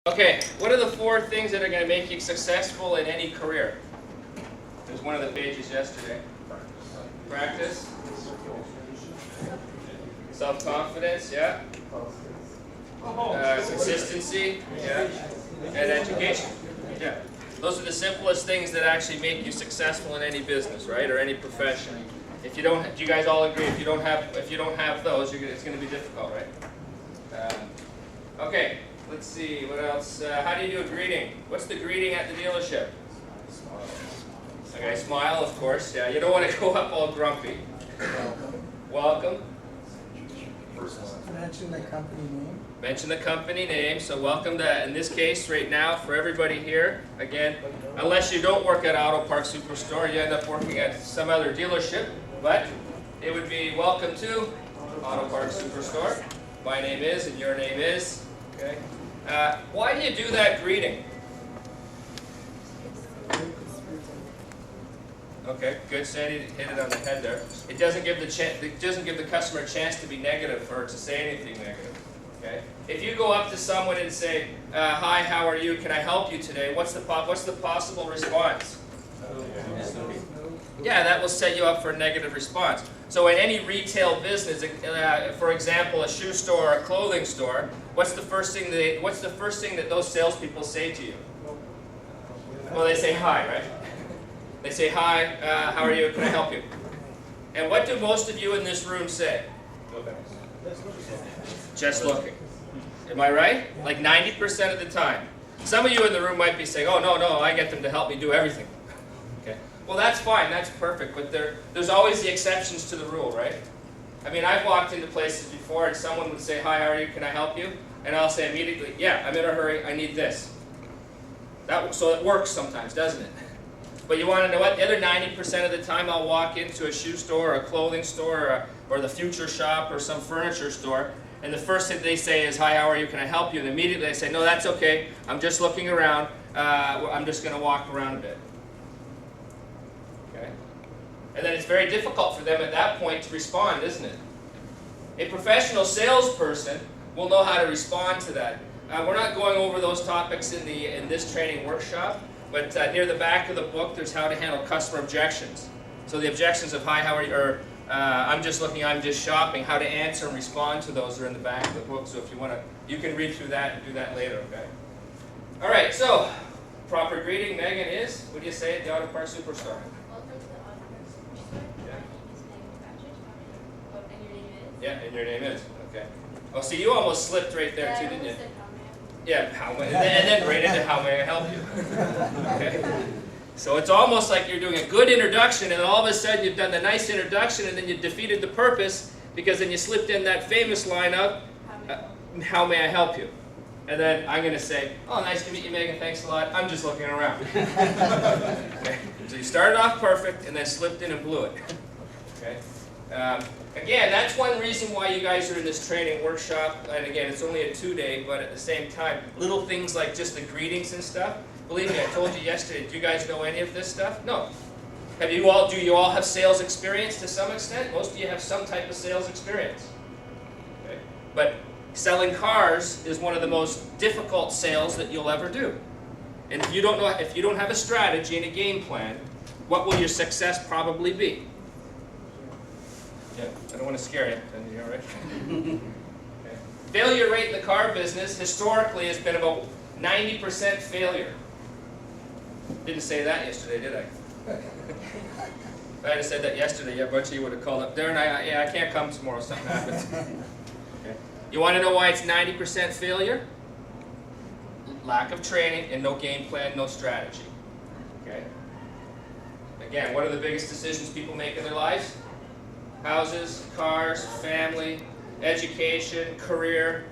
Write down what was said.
Okay, what are the 4 things that are going to make you successful in any career? There's one of the pages yesterday. Practice. Self-confidence, yeah. Consistency, yeah. And education, yeah. Those are the simplest things that actually make you successful in any business, right, or any profession. If you don't, do you guys all agree? If you don't have those, it's going to be difficult, right? Okay, let's see what else. How do you do a greeting? What's the greeting at the dealership? Okay, smile, of course. Yeah, you don't want to go up all grumpy. Welcome. Mention the company name. Mention the company name. So welcome to, in this case, right now, for everybody here. Again, unless you don't work at Auto Park Superstore, you end up working at some other dealership. But it would be welcome to Auto Park Superstore. My name is, and your name is. Okay. Why do you do that greeting? Okay, good. Sandy hit it on the head there. It doesn't give the customer a chance to be negative or to say anything negative. Okay. If you go up to someone and say, "Hi, how are you? Can I help you today?" What's the possible response? Yeah, that will set you up for a negative response. So in any retail business, for example, a shoe store or a clothing store, what's the first thing that those salespeople say to you? Well, they say hi, right? They say, "Hi, how are you? Can I help you?" And what do most of you in this room say? Just looking. Am I right? Like 90% of the time. Some of you in the room might be saying, "Oh, no, I get them to help me do everything." Okay. Well, that's fine. That's perfect. But there's always the exceptions to the rule, right? I mean, I've walked into places before and someone would say, "Hi, how are you? Can I help you?" And I'll say immediately, "Yeah, I'm in a hurry. I need this." So it works sometimes, doesn't it? But you want to know what? The other 90% of the time I'll walk into a shoe store or a clothing store or the Future Shop or some furniture store, and the first thing they say is, "Hi, how are you? Can I help you?" And immediately I say, "No, that's okay. I'm just looking around. I'm just going to walk around a bit." Okay? And then it's very difficult for them at that point to respond, isn't it? A professional salesperson will know how to respond to that. We're not going over those topics in this training workshop. But near the back of the book, there's how to handle customer objections. So the objections of "Hi, how are you?" or "I'm just looking, I'm just shopping," how to answer and respond to those are in the back of the book. So if you want to, you can read through that and do that later, okay? All right, so proper greeting, Megan, is, what do you say at the Auto Park Superstore? Welcome to the Auto Park Superstore. Yeah. My name is Megan Patrick. Oh, and your name is? Yeah, and your name is, okay. Oh, see, you almost slipped right there too, didn't you? Yeah, and then right into "How may I help you?" Okay. So it's almost like you're doing a good introduction, and all of a sudden you've done the nice introduction, and then you defeated the purpose because then you slipped in that famous line of "How may I help you?" And then I'm going to say, "Oh, nice to meet you, Megan. Thanks a lot. I'm just looking around." Okay. So you started off perfect, and then slipped in and blew it. Okay. Again, that's one reason why you guys are in this training workshop. And again, it's only a 2-day, but at the same time, little things like just the greetings and stuff. Believe me, I told you yesterday, do you guys know any of this stuff? No. Do you all have sales experience to some extent? Most of you have some type of sales experience. Okay. But selling cars is one of the most difficult sales that you'll ever do. And if you don't have a strategy and a game plan, what will your success probably be? Yeah, I don't want to scare you. You all right? Okay. Failure rate in the car business historically has been about 90% failure. Didn't say that yesterday, did I? If I had said that yesterday, yeah, a bunch of you would have called up. Darren, I can't come tomorrow. Something happens. Okay. You want to know why it's 90% failure? Lack of training and no game plan, no strategy. Okay. Again, what are the biggest decisions people make in their lives? Houses, cars, family, education, career.